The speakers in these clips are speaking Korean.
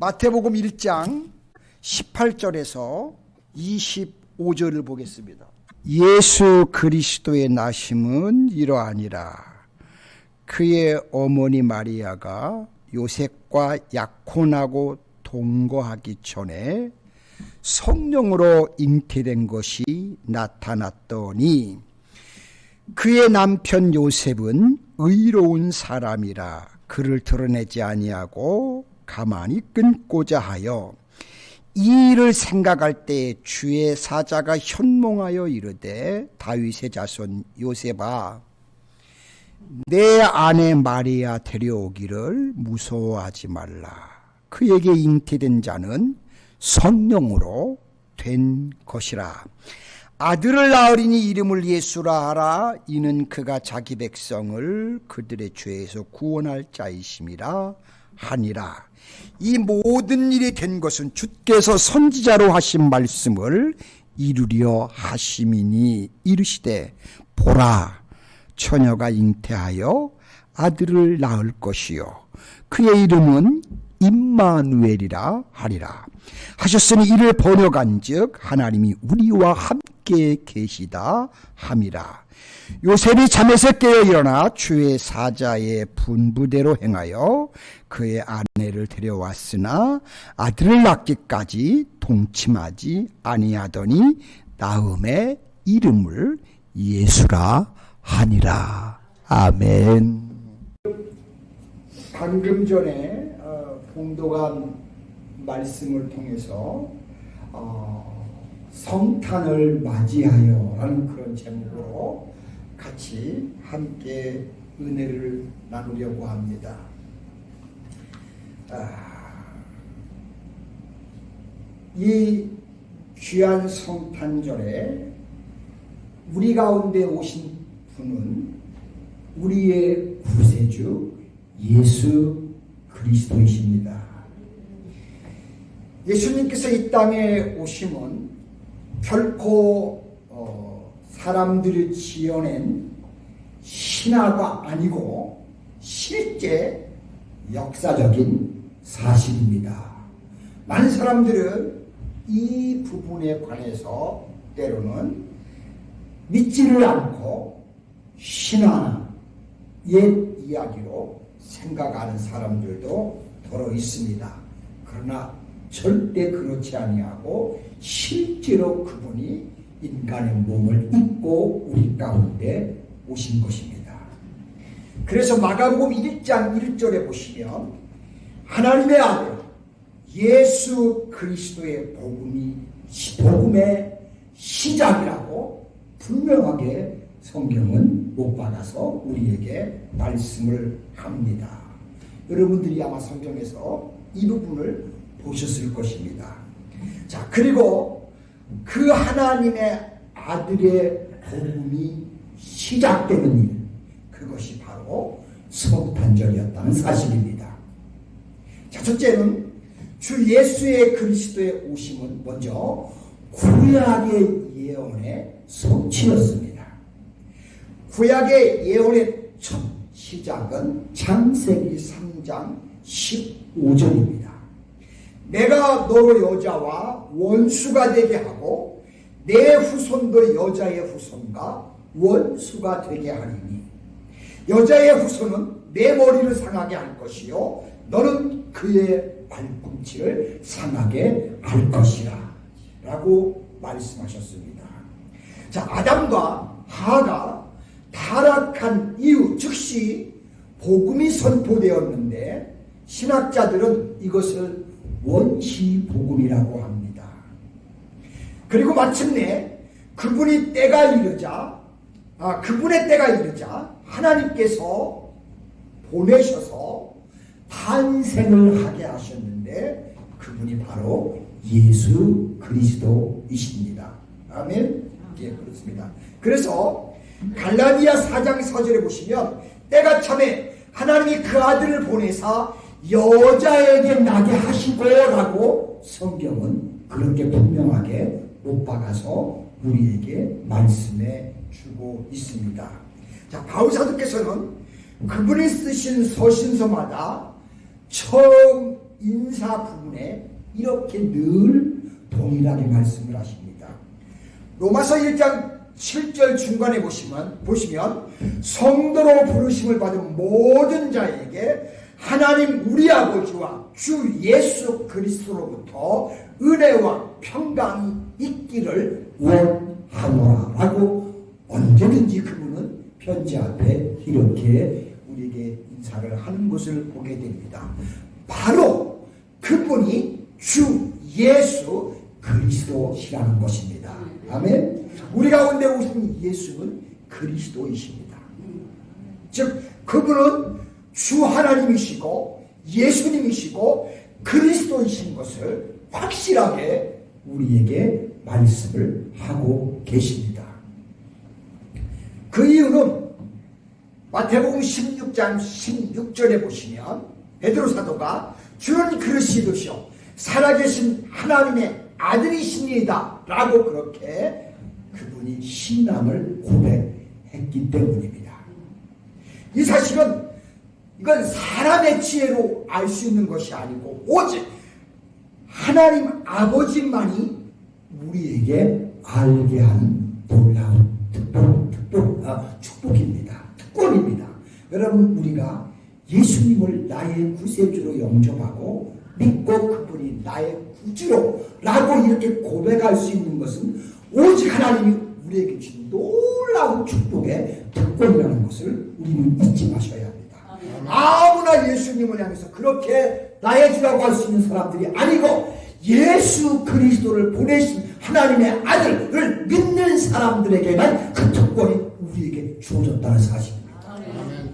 마태복음 1장 18절에서 25절을 보겠습니다. 예수 그리스도의 나심은 이러하니라. 그의 어머니 마리아가 요셉과 약혼하고 동거하기 전에 성령으로 잉태된 것이 나타났더니 그의 남편 요셉은 의로운 사람이라 그를 드러내지 아니하고 가만히 끊고자 하여 이 일을 생각할 때 주의 사자가 현몽하여 이르되 다윗의 자손 요셉아 내 아내 마리아 데려오기를 무서워하지 말라. 그에게 잉태된 자는 성령으로 된 것이라. 아들을 낳으리니 이름을 예수라 하라. 이는 그가 자기 백성을 그들의 죄에서 구원할 자이심이라 하니라. 이 모든 일이 된 것은 주께서 선지자로 하신 말씀을 이루려 하심이니 이르시되 보라 처녀가 잉태하여 아들을 낳을 것이요 그의 이름은 임마누엘이라 하리라 하셨으니 이를 번역한즉 하나님이 우리와 함께 계시다 함이라. 요셉이 잠에서 깨어 일어나 주의 사자의 분부대로 행하여 그의 아내를 데려왔으나 아들을 낳기까지 동침하지 아니하더니 나음의 이름을 예수라 하니라. 아멘. 방금 전에 봉독한 말씀을 통해서 성탄을 맞이하여 라는 그런 제목으로 같이 함께 은혜를 나누려고 합니다. 이 귀한 성탄절에 우리 가운데 오신 분은 우리의 구세주 예수 그리스도이십니다. 예수님께서 이 땅에 오심은 결코 사람들이 지어낸 신화가 아니고 실제 역사적인 사실입니다. 많은 사람들은 이 부분에 관해서 때로는 믿지를 않고 신화나 옛 이야기로 생각하는 사람들도 더러 있습니다. 그러나 절대 그렇지 아니하고 실제로 그분이 인간의 몸을 입고 우리 가운데 오신 것입니다. 그래서 마가복음 1장 1절에 보시면 하나님의 아들 예수 그리스도의 복음의 시작이라고 분명하게 성경은 못 받아서 우리에게 말씀을 합니다. 여러분들이 아마 성경에서 이 부분을 보셨을 것입니다. 자, 그리고 그 하나님의 아들의 복음이 시작되는 일, 그것이 바로 성탄절이었다는 사실입니다. 자, 첫째는 주 예수의 그리스도의 오심은 먼저 구약의 예언의 성취였습니다. 구약의 예언의 첫 시작은 창세기 3장 15절입니다. 내가 너로 여자와 원수가 되게 하고 내 후손도 여자의 후손과 원수가 되게 하리니 여자의 후손은 내 머리를 상하게 할 것이요 너는 그의 발꿈치를 상하게 할 것이라 라고 말씀하셨습니다. 자, 아담과 하가 타락한 이후 즉시 복음이 선포되었는데 신학자들은 이것을 원시복음이라고 합니다. 그리고 마침내 그분의 때가 이르자 하나님께서 보내셔서 탄생을 하게 하셨는데 그분이 바로 예수 그리스도이십니다. 아멘. 예, 그렇습니다. 그래서 갈라디아 4장 4절에 보시면 때가 참에 하나님이 그 아들을 보내사 여자에게 나게 하시고라고 성경은 그렇게 분명하게 못 박아서 우리에게 말씀해 주고 있습니다. 자, 바울 사도께서는 그분이 쓰신 서신서마다 처음 인사 부분에 이렇게 늘 동일하게 말씀을 하십니다. 로마서 1장 7절 중간에 보시면 성도로 부르심을 받은 모든 자에게 하나님 우리 아버지와 주 예수 그리스도로부터 은혜와 평강이 있기를 원하노라 라고 언제든지 그분은 편지 앞에 이렇게 우리에게 인사를 하는 것을 보게 됩니다. 바로 그분이 주 예수 그리스도시라는 것입니다. 아멘. 우리 가운데 오신 예수는 그리스도이십니다. 즉 그분은 주 하나님이시고 예수님이시고 그리스도이신 것을 확실하게 우리에게 말씀을 하고 계십니다. 그 이유는 마태복음 16장 16절에 보시면 베드로 사도가 주는 그리스도시요 살아계신 하나님의 아들이십니다 라고 그렇게 그분이 신앙을 고백했기 때문입니다. 이 사실은 이건 사람의 지혜로 알 수 있는 것이 아니고 오직 하나님 아버지만이 우리에게 알게 하는 놀라운 축복입니다. 특권입니다. 여러분 우리가 예수님을 나의 구세주로 영접하고 믿고 그분이 나의 구주로 라고 이렇게 고백할 수 있는 것은 오직 하나님이 우리에게 주신 놀라운 축복의 특권이라는 것을 우리는 잊지 마셔야 합니다. 아무나 예수님을 향해서 그렇게 나의 주라고 할 수 있는 사람들이 아니고 예수 그리스도를 보내신 하나님의 아들을 믿는 사람들에게만 그 특권이 우리에게 주어졌다는 사실입니다.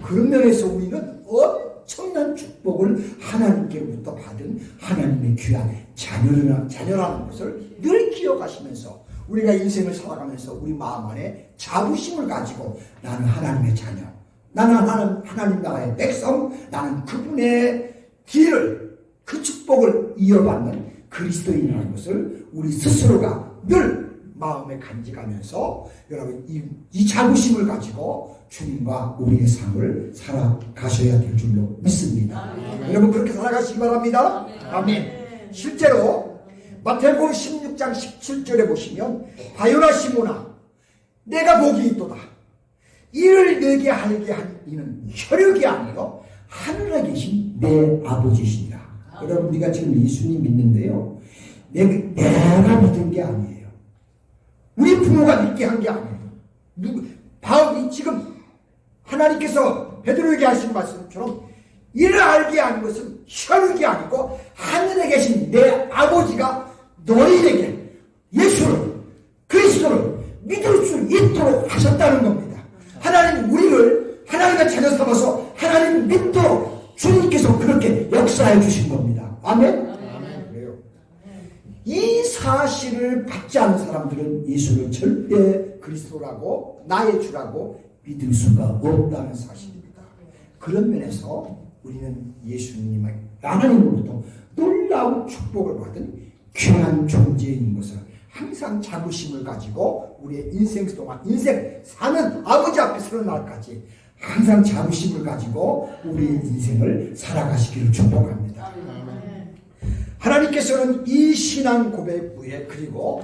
그런 면에서 우리는 엄청난 축복을 하나님께로부터 받은 하나님의 귀한 자녀라는 것을 늘 기억하시면서 우리가 인생을 살아가면서 우리 마음 안에 자부심을 가지고 나는 하나님의 자녀, 나는 하나님 나라의 백성, 나는 그분의 길을 그 축복을 이어받는 그리스도인이라는 것을 우리 스스로가 늘 마음에 간직하면서 여러분 이 자부심을 가지고 주님과 우리의 삶을 살아가셔야 될 줄로 믿습니다. 여러분 그렇게 살아가시기 바랍니다. 아멘. 실제로 마태복음 16장 17절에 보시면 바요나 시몬아 내가 복이 있도다. 이를 내게 알게 한 이는 혈육이 아니요 하늘에 계신 내 아버지시니라. 여러분 우리가 지금 예수님 믿는데요 내가 믿은 게 아니에요. 우리 부모가 믿게 한 게 아니에요. 지금 하나님께서 베드로에게 하신 말씀처럼 이를 알게 한 것은 혈육이 아니고 하늘에 계신 내 아버지가 너희에게 예수를 그리스도를 믿을 수 있도록 하셨다는 겁니다. 하나님 우리를 하나님의 자녀 삼아서 하나님 믿도록 주님께서 그렇게 역사해 주신 겁니다. 아멘? 그래요. 이 사실을 받지 않은 사람들은 예수를 절대 그리스도라고 나의 주라고 믿을 수가 없다는 사실입니다. 그런 면에서 우리는 예수님의 하나님으로부터 놀라운 축복을 받은 귀한 존재인 것을 항상 자부심을 가지고 우리의 인생 동안 인생 사는 아버지 앞에 서는 날까지 항상 자부심을 가지고 우리의 인생을 살아가시기를 축복합니다. 하나님께서는 이 신앙 고백 후에 그리고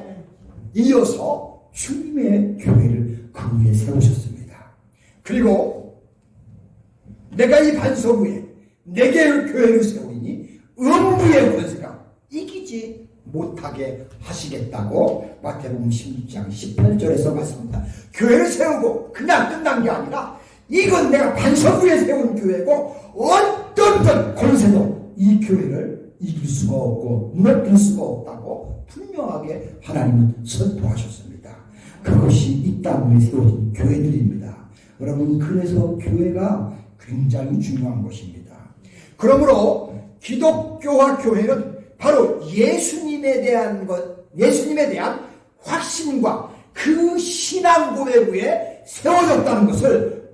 이어서 주님의 교회를 그 위에 세우셨습니다. 그리고 내가 이 반석 위에 내게 교회를 세우니 음부의 권세가 이기지 못하게 하시겠다고 마태복음 16장 18절에서 말씀합니다. 교회를 세우고 그냥 끝난 게 아니라 이건 내가 반석 위에 세운 교회고 어떤 권세도 이 교회를 이길 수가 없고 무너뜨릴 수가 없다고 분명하게 하나님은 선포하셨습니다. 그것이 이 땅 위에 세워진 교회들입니다. 여러분 그래서 교회가 굉장히 중요한 것입니다. 그러므로 기독교와 교회는 바로 예수님에 대한 확신과 그 신앙 고백 위에 세워졌다는 것을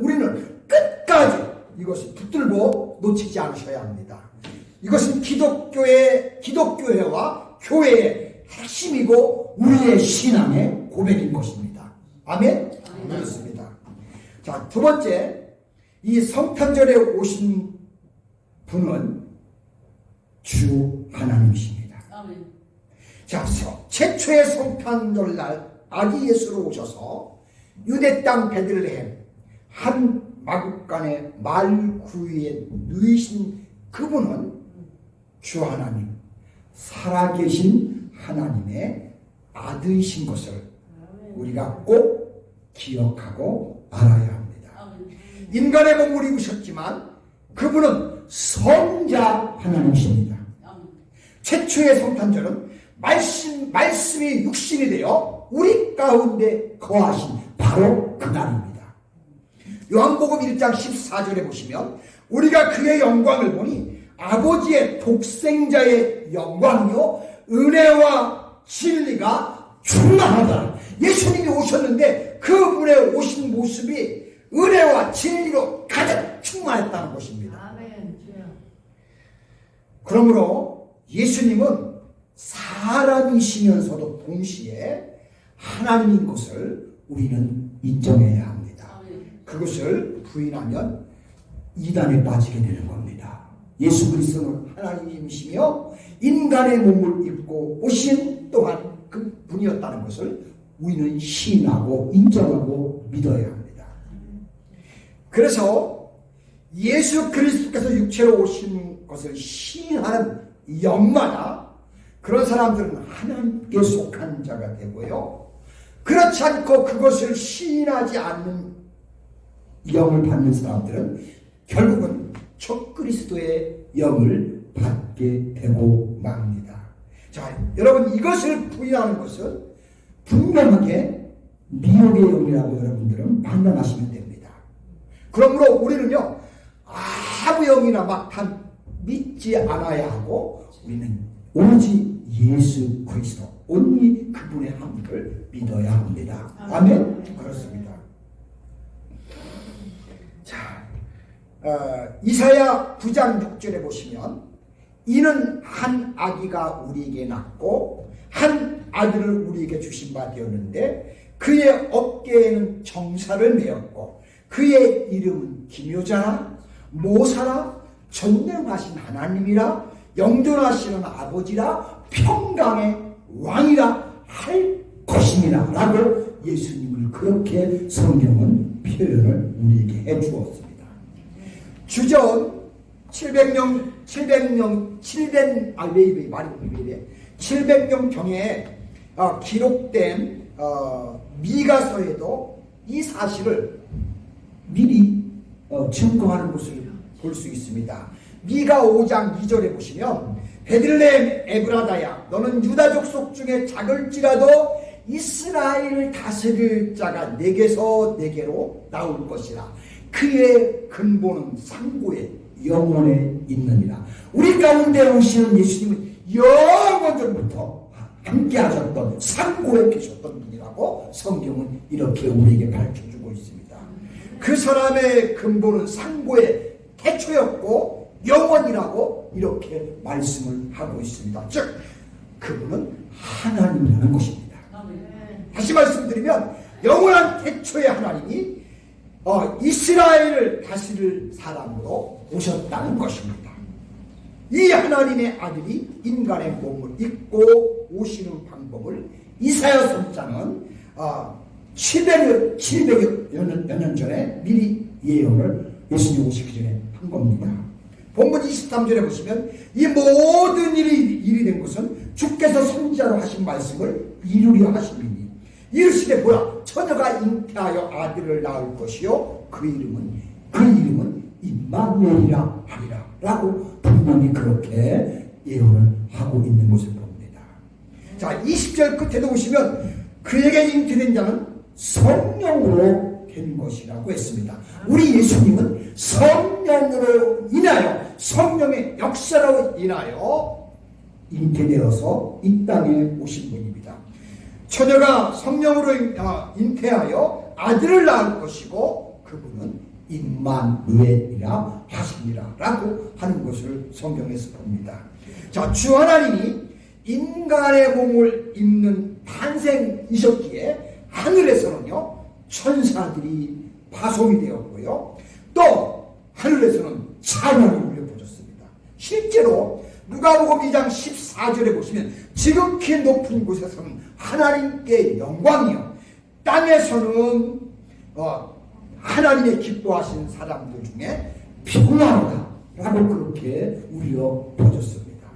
우리는 끝까지 이것을 붙들고 놓치지 않으셔야 합니다. 이것은 기독교회와 교회의 핵심이고 우리의 신앙의 고백인 것입니다. 아멘? 그렇습니다. 자, 두 번째, 이 성탄절에 오신 분은 주 하나님이십니다. 아멘. 자, 최초의 성탄절날 아기 예수로 오셔서 유대 땅 베들레헴 한 마국간의 말구유에 누이신 그분은 주 하나님, 살아계신 하나님의 아들이신 것을 우리가 꼭 기억하고 알아야 합니다. 인간의 몸을 입으셨지만 그분은 성자 하나님이십니다. 최초의 성탄절은 말씀이 육신이 되어 우리 가운데 거하신 바로 그날입니다. 요한복음 1장 14절에 보시면 우리가 그의 영광을 보니 아버지의 독생자의 영광이요 은혜와 진리가 충만하다. 예수님이 오셨는데 그분의 오신 모습이 은혜와 진리로 가득 충만했다는 것입니다. 그러므로 예수님은 사람이시면서도 동시에 하나님인 것을 우리는 인정해야 합니다. 그것을 부인하면 이단에 빠지게 되는 겁니다. 예수 그리스도는 하나님이시며 인간의 몸을 입고 오신 또한 그 분이었다는 것을 우리는 시인하고 인정하고 믿어야 합니다. 그래서 예수 그리스도께서 육체로 오신 것을 시인하는 영마다 그런 사람들은 하나님께 속한 자가 되고요. 그렇지 않고 그것을 시인하지 않는 영을 받는 사람들은 결국은 적그리스도의 영을 받게 되고 맙니다. 자, 여러분 이것을 부인하는 것은 분명하게 미혹의 영이라고 여러분들은 판단하시면 됩니다. 그러므로 우리는요 아무 영이나 막 다 믿지 않아야 하고 우리는 오로지 예수 그리스도 온리 그분의 한 분을 믿어야 합니다. 아멘. 그렇습니다. 자, 이사야 9장 6절에 보시면 이는 한 아기가 우리에게 낳고 한 아들을 우리에게 주신 바 되었는데 그의 어깨에는 정사를 메었고 그의 이름은 기묘자라 모사라 전능하신 하나님이라 영존하시는 아버지라 평강의 왕이라 할 것입니다 라고 예수님을 그렇게 성경은 표현을 우리에게 해 주었습니다. 주전 700년경에 기록된 미가서에도 이 사실을 미리 증거하는 것을 볼 수 있습니다. 미가 5장 2절에 보시면 베들레헴 에브라다야 너는 유다 족속 중에 작을지라도 이스라엘을 다스릴 자가 내게서 내게로 나올 것이라. 그의 근본은 상고에 영원에 있느니라. 우리 가운데 오시는 예수님은 영원전부터 함께 하셨던 상고에 계셨던 분이라고 성경은 이렇게 우리에게 가르쳐주고 있습니다. 그 사람의 근본은 상고의 태초였고 영원이라고 이렇게 말씀을 하고 있습니다. 즉 그분은 하나님이라는 것입니다. 다시 말씀드리면 영원한 태초의 하나님이 이스라엘을 다스릴 사람으로 오셨다는 것입니다. 이 하나님의 아들이 인간의 몸을 입고 오시는 방법을 이사야 선자는 700여 년 전에 미리 예언을 예수님 오시기 전에 한 겁니다. 본문 23절에 보시면 이 모든 일이 된 것은 주께서 선지자로 하신 말씀을 이루려 하심이니 이르시되 보라 처녀가 잉태하여 아들을 낳을 것이요 그 이름은 임마누엘이라 하리라 라고 분명히 그렇게 예언을 하고 있는 것을 봅니다. 자 20절 끝에도 보시면 그에게 잉태된 자는 성령으로 된 것이라고 했습니다. 우리 예수님은 성령으로 인하여 성령의 역사로 인하여 잉태되어서 이 땅에 오신 분입니다. 처녀가 성령으로 잉태하여 아들을 낳을 것이고 그분은 임마누엘이라 하십니다 라고 하는 것을 성경에서 봅니다. 자, 주 하나님이 인간의 몸을 입는 탄생이셨기에 하늘에서는요 천사들이 파송이 되었고요 또 하늘에서는 찬양이 울려 퍼졌습니다. 실제로 누가복음 2장 14절에 보시면 지극히 높은 곳에서는 하나님께 영광이요 땅에서는 하나님의 기뻐하시는 사람들 중에 평안하다 라고 그렇게 우리가 보셨습니다.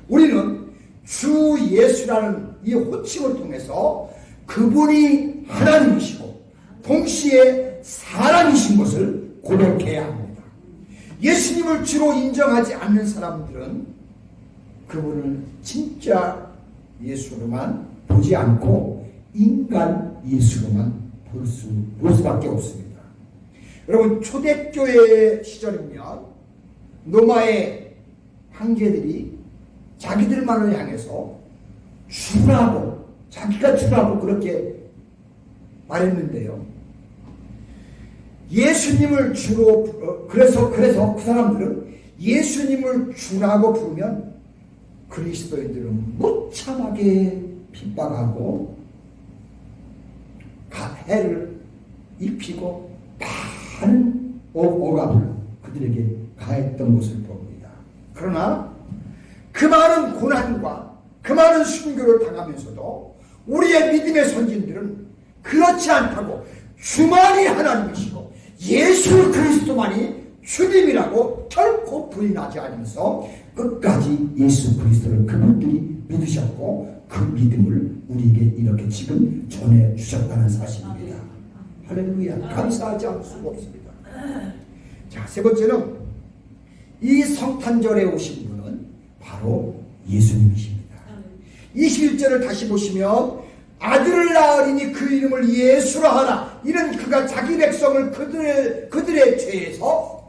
우리는 주 예수라는 이 호칭을 통해서 그분이 하나님이시고 동시에 사람이신 것을 고백해야 합니다. 예수님을 주로 인정하지 않는 사람들은 그분을 진짜 예수로만 보지 않고 인간 예수로만 볼 수밖에 없습니다. 여러분, 초대교회 시절이면 로마의 황제들이 자기들만을 향해서 주라고, 자기가 주라고 그렇게 말했는데요. 예수님을 주로 그래서 그 사람들은 예수님을 주라고 부르면 그리스도인들은 무참하게 핍박하고 해를 입히고 많은 억압을 그들에게 가했던 것을 봅니다. 그러나 그 많은 고난과 그 많은 순교를 당하면서도 우리의 믿음의 선진들은 그렇지 않다고 주만이 하나님이시고 예수 그리스도만이 주님이라고 결코 부인하지 않으면서 끝까지 예수 그리스도를 그분들이 믿으셨고 그 믿음을 우리에게 이렇게 지금 전해주셨다는 사실입니다. 할렐루야. 감사하지 않을 수가 없습니다. 자, 세 번째는 이 성탄절에 오신 분은 바로 예수님이십니다. 21절을 다시 보시면 아들을 낳으리니 그 이름을 예수라 하라. 이는 그가 자기 백성을 그들의 죄에서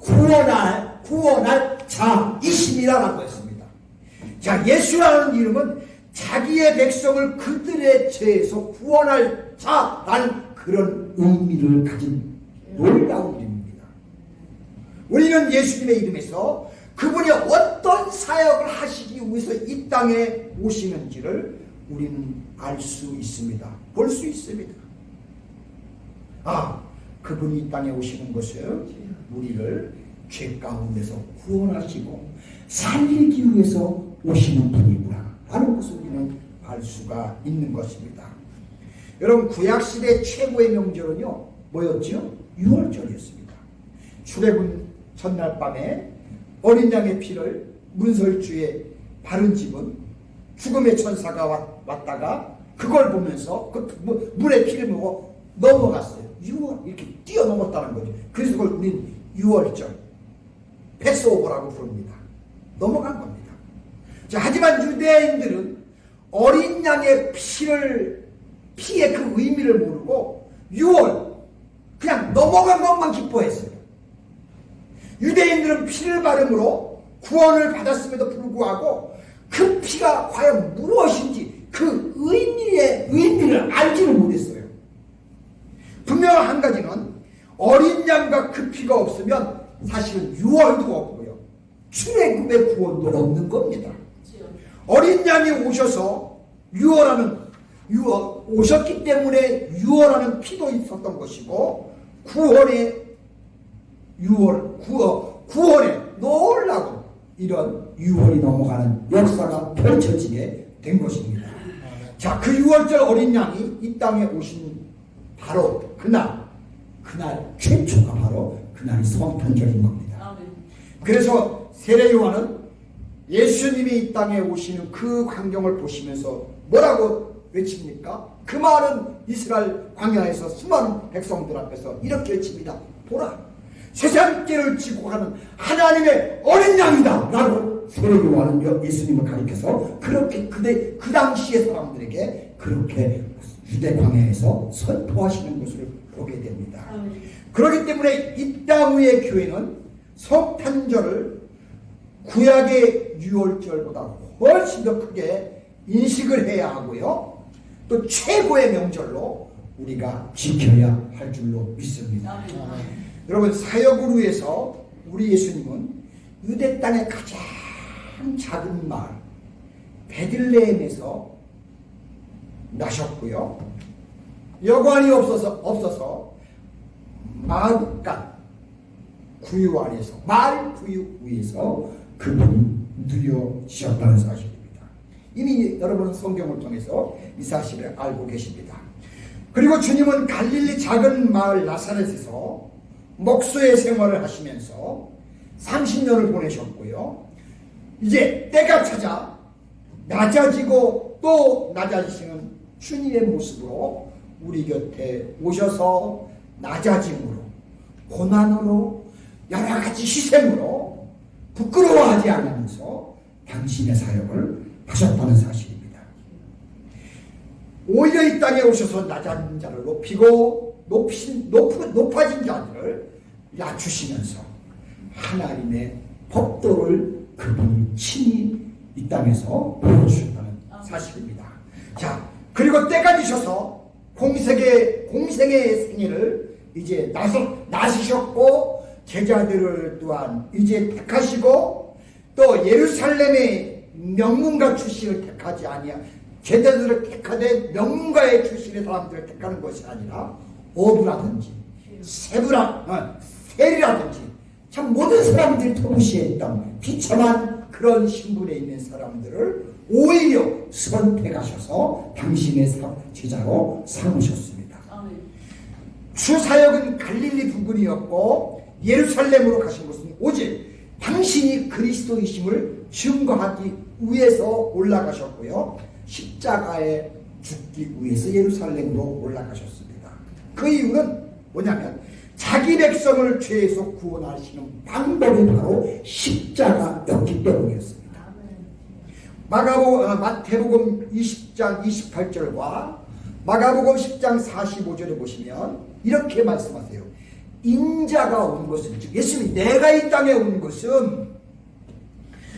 구원할 자이심이라라고 했습니다. 자, 예수라는 이름은 자기의 백성을 그들의 죄에서 구원할 자라는 그런 의미를 가진 놀라운 이름입니다. 우리는 예수님의 이름에서 그분이 어떤 사역을 하시기 위해서 이 땅에 오시는지를 우리는 알 수 있습니다. 볼 수 있습니다. 그분이 이 땅에 오시는 것은 우리를 죄 가운데서 구원하시고 살리기 위해서 오시는 분이구나 하는 것을 우리는 알 수가 있는 것입니다. 여러분, 구약시대 최고의 명절은요 뭐였죠? 유월절이었습니다. 출애굽 전날 밤에 어린 양의 피를 문설주에 바른 집은 죽음의 천사가 왔다가 그걸 보면서 그 물에 피를 먹어 넘어갔어요. 이렇게 뛰어넘었다는 거죠. 그래서 그걸 우리는 유월절, 패스오버라고 부릅니다. 넘어간 겁니다. 자, 하지만 유대인들은 어린 양의 피의 그 의미를 모르고 유월, 그냥 넘어간 것만 기뻐했어요. 유대인들은 피를 바름으로 구원을 받았음에도 불구하고 그 피가 과연 무엇인지 그 의미를 알지를 못했어요. 분명 한 가지는 어린 양과 그 피가 없으면 사실은 유월도 없고요. 출애굽의 구원도 없는 겁니다. 어린 양이 오셔서 오셨기 때문에 유월하는 피도 있었던 것이고 구원의 놀라운 이런 유월이 넘어가는 역사가 펼쳐지게 된 것입니다. 자, 그 유월절 어린 양이 이 땅에 오신 바로 그날 최초가 바로 그날이 성탄절인 겁니다. 그래서 세례 요한은 예수님이 이 땅에 오시는 그 광경을 보시면서 뭐라고 외칩니까? 그 많은 이스라엘 광야에서 수많은 백성들 앞에서 이렇게 외칩니다. 보라, 세상죄를 지고 가는 하나님의 어린 양이다 라고 세례 요한은 예수님을 가리켜서 그렇게 그 당시의 사람들에게 그렇게 유대 광야에서 선포하시는 것을 보게 됩니다. 그렇기 때문에 이 땅 위의 교회는 성탄절을 구약의 유월절보다 훨씬 더 크게 인식을 해야 하고요. 또 최고의 명절로 우리가 지켜야 할 줄로 믿습니다. 여러분, 사역을 위해서 우리 예수님은 유대 땅의 가장 작은 마을 베들레헴에서 나셨고요. 여관이 없어서 마을 구유 안에서 마을 구유 위에서 그분이 누려지셨다는 사실입니다. 이미 여러분은 성경을 통해서 이 사실을 알고 계십니다. 그리고 주님은 갈릴리 작은 마을 나사렛에서 목수의 생활을 하시면서 30년을 보내셨고요. 이제 때가 찾아 낮아지고 또 낮아지시는 주님의 모습으로 우리 곁에 오셔서 낮아짐으로, 고난으로, 여러 가지 희생으로 부끄러워하지 않으면서 당신의 사역을 하셨다는 사실입니다. 오히려 이 땅에 오셔서 낮은 자를 높이고 높아진 자들을 낮추시면서 하나님의 법도를 그분이 친히 이 땅에서 보여주셨다는 사실입니다. 자, 그리고 때가 되셔서 공생의 생애를 이제 나서셨고 제자들을 또한 이제 택하시고 또 예루살렘의 명문가 출신을 택하지 아니야. 제자들을 택하되 명문가의 출신의 사람들을 택하는 것이 아니라 어부라든지 세리라든지 참 모든 사람들이 동시했던 비참한 그런 신분에 있는 사람들을 오히려 선택하셔서 당신의 제자로 삼으셨습니다. 주 사역은 갈릴리 부근이었고 예루살렘으로 가신 것은 오직 당신이 그리스도이심을 증거하기 위해서 올라가셨고요. 십자가에 죽기 위해서 예루살렘으로 올라가셨습니다. 그 이유는 뭐냐면 자기 백성을 죄에서 구원하시는 방법이 바로 십자가였기 때문이었습니다. 마태복음 20장 28절과 마가복음 10장 45절에 보시면 이렇게 말씀하세요. 인자가 온 것은, 즉 예수님이 내가 이 땅에 온 것은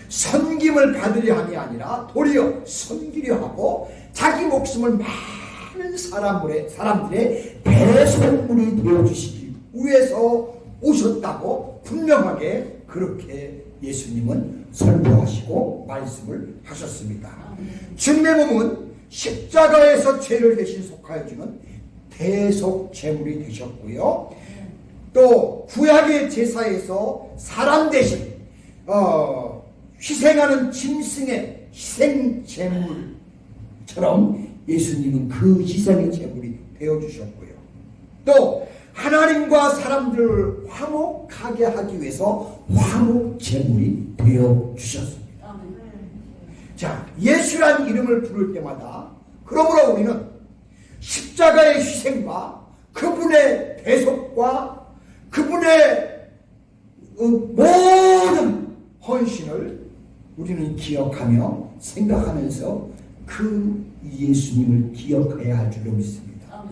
섬김을 받으려 함이 아니라 도리어 섬기려 하고 자기 목숨을 많은 사람들의 대속물이 되어주시기 위해서 오셨다고 분명하게 그렇게 예수님은 설명하시고 말씀을 하셨습니다. 주님의 몸은 십자가에서 죄를 대신 속하여주는 대속 제물이 되셨고요. 또 구약의 제사에서 사람 대신 희생하는 짐승의 희생 제물처럼 예수님은 그 희생의 제물이 되어주셨고요. 또 하나님과 사람들을 화목하게 하기 위해서 화목 제물이 되어주셨습니다. 자, 예수란 이름을 부를 때마다 그러므로 우리는 십자가의 희생과 그분의 대속과 그분의 모든 헌신을 우리는 기억하며 생각하면서 그 예수님을 기억해야 할 줄로 믿습니다.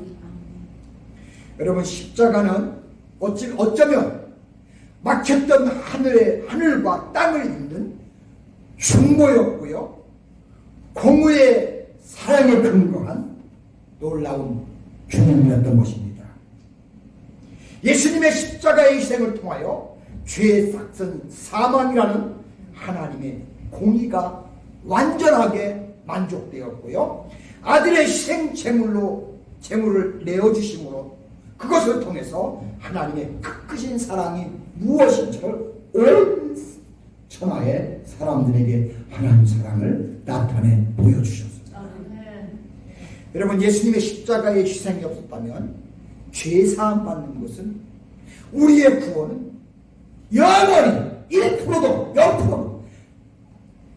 여러분, 십자가는 어쩌면 막혔던 하늘과 땅을 잇는 중보였고요. 공의의 사랑에 근거한 놀라운 주님이었던 것입니다. 예수님의 십자가의 희생을 통하여 죄의 싹슨 사망이라는 하나님의 공의가 완전하게 만족되었고요. 아들의 희생 제물을 내어주심으로 그것을 통해서 하나님의 크신 사랑이 무엇인지를 온 천하의 사람들에게 하나님 사랑을 나타내 보여주셨습니다. 여러분, 예수님의 십자가의 희생이 없었다면 죄사함 받는 것은, 우리의 구원은 영원히 1%도 0%도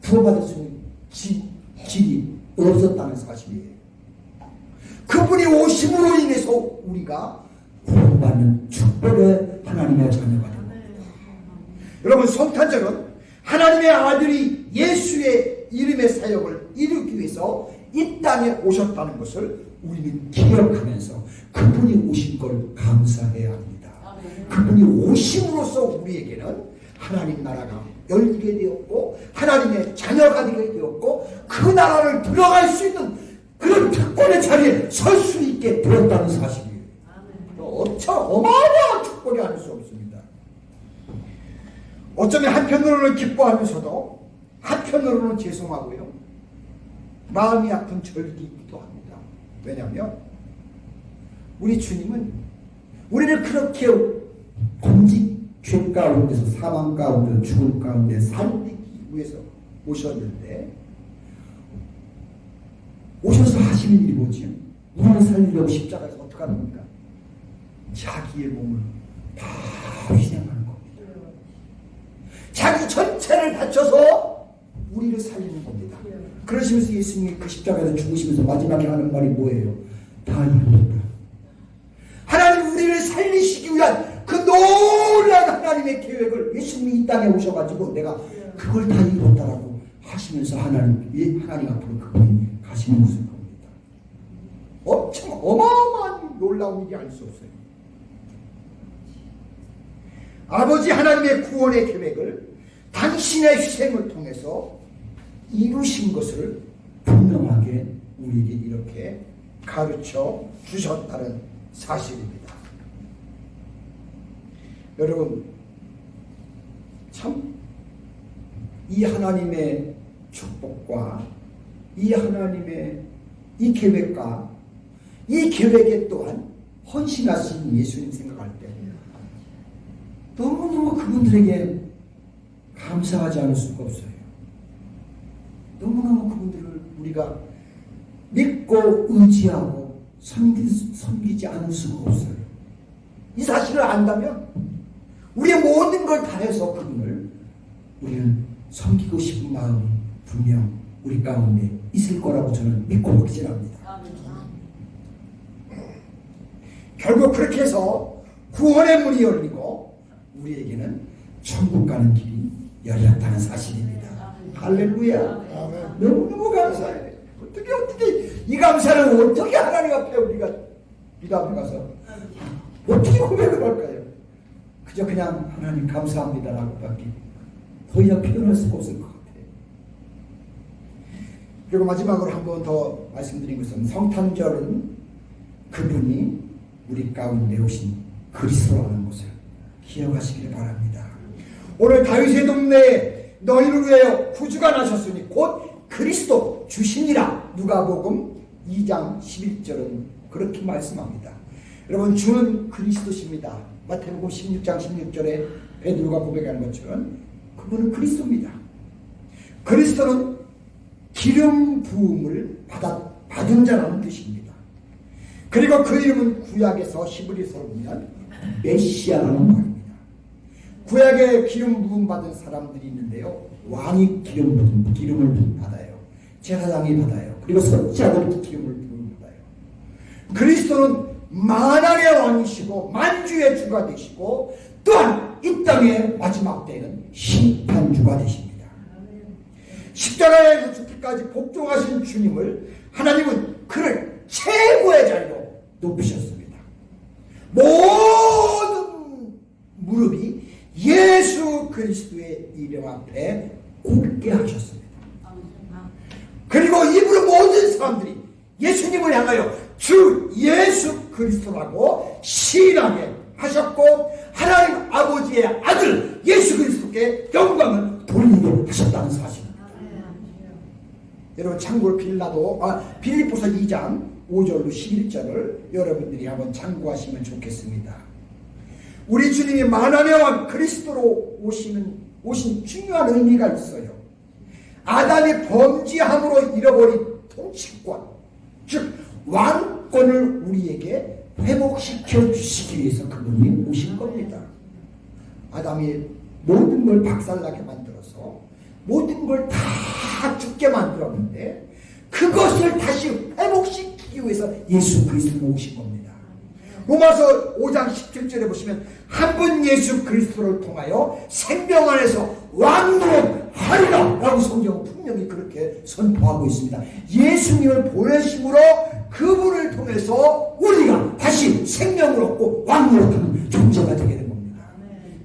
구원받을 수 있는 길이 없었다는 사실이에요. 그분이 오심으로 인해서 우리가 구원받는 축복의 하나님의 자녀가 됩니다. 여러분, 성탄절은 하나님의 아들이 예수의 이름의 사역을 이루기 위해서 이 땅에 오셨다는 것을 우리는 기억하면서 그분이 오신 걸 감사해야 합니다. 그분이 오심으로써 우리에게는 하나님 나라가 열리게 되었고 하나님의 자녀가 되게 되었고 그 나라를 들어갈 수 있는 그런 특권의 자리에 설 수 있게 되었다는 사실이에요. 어마어마한 축복이 아닐 수 없습니다. 어쩌면 한편으로는 기뻐하면서도 한편으로는 죄송하고요. 마음이 아픈 절기이기도 합니다. 왜냐하면 우리 주님은 우리를 그렇게 공직 죄 가운데서 사망 가운데 죽을 가운데 살리기 위해서 오셨는데 오셔서 하시는 일이 뭐지? 우리를 살리려고 십자가에서 어떻게 하는 겁니까? 자기의 몸을 다 희생하는 겁니다. 자기 전체를 바쳐서 우리를 살리는 겁니다. 그러시면서 예수님이 그 십자가에서 죽으시면서 마지막에 하는 말이 뭐예요? 다 이루었다. 하나님 우리를 살리시기 위한 그 놀라운 하나님의 계획을 예수님이 이 땅에 오셔가지고 내가 그걸 다 이뤘다라고 하시면서 하나님 앞으로 그분이 가시는 것을 봅니다. 엄청 어마어마한 놀라운 일이 알 수 없어요. 아버지 하나님의 구원의 계획을 당신의 희생을 통해서 이루신 것을 분명하게 우리에게 이렇게 가르쳐 주셨다는 사실입니다. 여러분, 참 이 하나님의 축복과 이 하나님의 이 계획과 이 계획에 또한 헌신하신 예수님 생각할 때 너무너무 그분들에게 감사하지 않을 수가 없어요. 너무너무 그분들을 우리가 믿고 의지하고 섬기지 않을 수가 없어요. 이 사실을 안다면 우리의 모든 걸 다해서 그분을 우리는 섬기고 싶은 마음이 분명 우리 가운데 있을 거라고 저는 믿고 확신합니다. 결국 그렇게 해서 구원의 문이 열리고 우리에게는 천국 가는 길이 열렸다는 사실입니다. 할렐루야. 너무너무 감사해요. 어떻게 이 감사를 어떻게 하나님 앞에 우리가 이 앞에 가서 어떻게 고백을 할까요? 그저 그냥 하나님 감사합니다라고 밖에 더 이상 표현할 수가 없을 것 같아요. 그리고 마지막으로 한 번 더 말씀드린 것은 성탄절은 그분이 우리 가운데 오신 그리스도라는 것을 기억하시기를 바랍니다. 오늘 다윗의 동네에 너희를 위하여 구주가 나셨으니 곧 그리스도 주시니라. 누가복음 2장 11절은 그렇게 말씀합니다. 여러분, 주는 그리스도십니다. 마태복음 16장 16절에 베드로가 고백하는 것처럼 그분은 그리스도입니다. 그리스도는 기름 부음을 받은 자라는 뜻입니다. 그리고 그 이름은 구약에서 히브리서로 보면 메시아라는 말입니다. 구약에 기름 부음 받은 사람들이 있는데요. 왕이 기름을 받아요. 제사장이 받아요. 그리고 선지자들도 기름을 받아요. 그리스도는 만왕의 왕이시고 만주의 주가 되시고 또한 이 땅의 마지막 때에는 심판주가 되십니다. 십자가에서 죽기까지 복종하신 주님을 하나님은 그를 최고의 자리로 높이셨습니다. 모든 무릎이 예수 그리스도의 이름 앞에 꿇게 하셨습니다. 그리고 입으로 모든 사람들이 예수님을 향하여 주 예수 그리스도라고 시인하게 하셨고 하나님 아버지의 아들 예수 그리스도께 영광을 돌리게 하셨다는 사실입니다. 여러분, 참고로 빌립보서 2장 5절로 11절을 여러분들이 한번 참고하시면 좋겠습니다. 우리 주님이 만왕의 왕 그리스도로 오신 중요한 의미가 있어요. 아담이 범죄함으로 잃어버린 통치권, 즉 왕권을 우리에게 회복시켜 주시기 위해서 그분이 오신 겁니다. 아담이 모든 걸 박살나게 만들어서 모든 걸 다 죽게 만들었는데 그것을 다시 회복시키기 위해서 예수 그리스도가 오신 겁니다. 로마서 5장 17절에 보시면 한 분 예수 그리스도를 통하여 생명 안에서 왕노하리라 라고 성경은 분명히 그렇게 선포하고 있습니다. 예수님을 보내심으로 그분을 통해서 우리가 다시 생명을 얻고 왕노하는 존재가 되게 된 겁니다.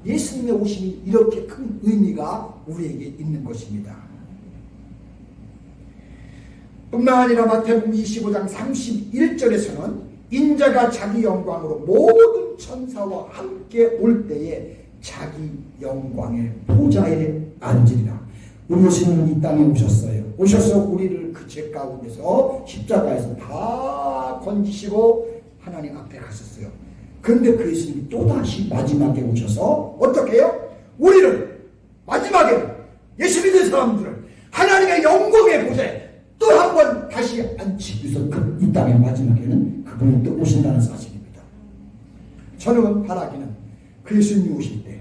예수님의 오심이 이렇게 큰 의미가 우리에게 있는 것입니다. 뿐만 아니라 마태복음 25장 31절에서는 인자가 자기 영광으로 모든 천사와 함께 올 때에 자기 영광의 보좌에 앉으리라. 우리 예수님은 이 땅에 오셔서 우리를 그 죄 가운데서 십자가에서 다 건지시고 하나님 앞에 가셨어요. 그런데 그 예수님이 또다시 마지막에 오셔서 어떻게 해요? 우리를 마지막에 예수 믿는 사람들을 이 땅의 마지막에는 그분이 또 오신다는 사실입니다. 저는 바라기는 그 예수님이 오실 때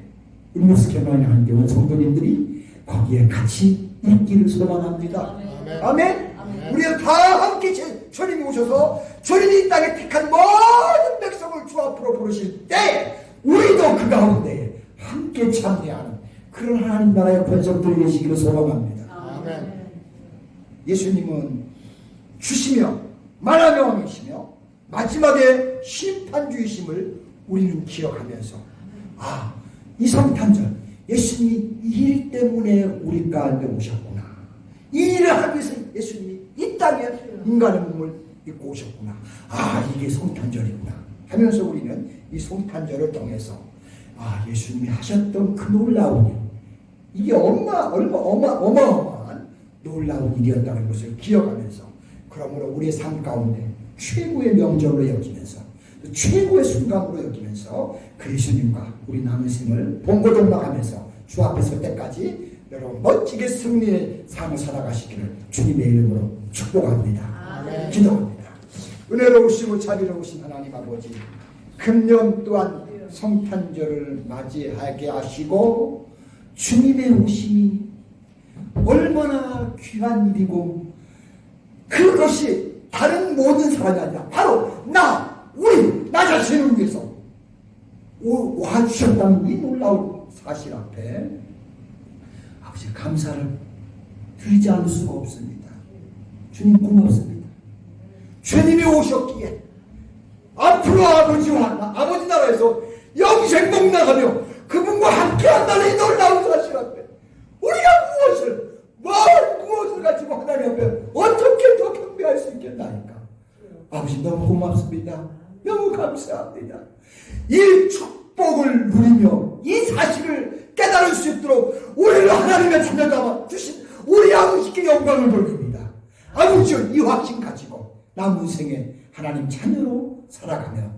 울무스케만에 하는 교원 성도님들이 거기에 같이 있기를 소망합니다. 아멘. 우리가 다 함께 주님이 오셔서 주님이 이 땅에 택한 모든 백성을 주 앞으로 부르실 때 우리도 그 가운데 함께 참여하는 그런 하나님 나라의 권속들이 계시기를 소망합니다. 아멘. 예수님은 주시며 만왕의 왕이시며 마지막에 심판주이심을 우리는 기억하면서 이 성탄절 예수님이 이 일 때문에 우리 가운데 오셨구나. 이 일을 하기 위해서 예수님이 이 땅에 인간의 몸을 입고 오셨구나. 이게 성탄절이구나 하면서 우리는 이 성탄절을 통해서 예수님이 하셨던 그 놀라운 일, 이게 어마어마한 놀라운 일이었다는 것을 기억하면서, 그러므로 우리의 삶 가운데 최고의 명절로 여기면서 최고의 순간으로 여기면서 그 예수님과 우리 남은 생을 봉고동락하면서 주 앞에 설 때까지 여러분 멋지게 승리의 삶을 살아가시기를 주님의 이름으로 축복합니다. 아멘. 기도합니다. 은혜로우시고 자비로우신 하나님 아버지, 금년 또한 성탄절을 맞이하게 하시고 주님의 오심이 얼마나 귀한 일이고, 그것이 다른 모든 사람이 아니라 바로 나 자신을 위해서 와주셨다는 이 놀라운 사실 앞에 아버지 감사를 드리지 않을 수가 없습니다. 주님 고맙습니다. 주님이 오셨기에 앞으로 아버지 나라에서 영생 복락하며 그분과 함께한다는 이 놀라운 사실 앞에 우리가 무엇을 가지고 하나님 앞에 어떻게 더 경배할 수 있겠나이까. 아버지 너무 고맙습니다. 너무 감사합니다. 이 축복을 누리며 이 사실을 깨달을 수 있도록 우리를 하나님의 자녀 주신 우리 아버지께 영광을 돌립니다. 아버지 이 확신 가지고 남은 생에 하나님 자녀로 살아가며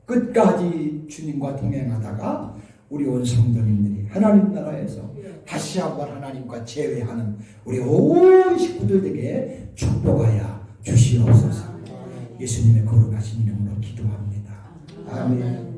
끝까지 주님과 동행하다가 우리 온 성도님들이 하나님 나라에서 다시 한번 하나님과 재회하는 우리 온 식구들에게 축복하여 주시옵소서. 예수님의 거룩하신 이름으로 기도합니다. 아멘.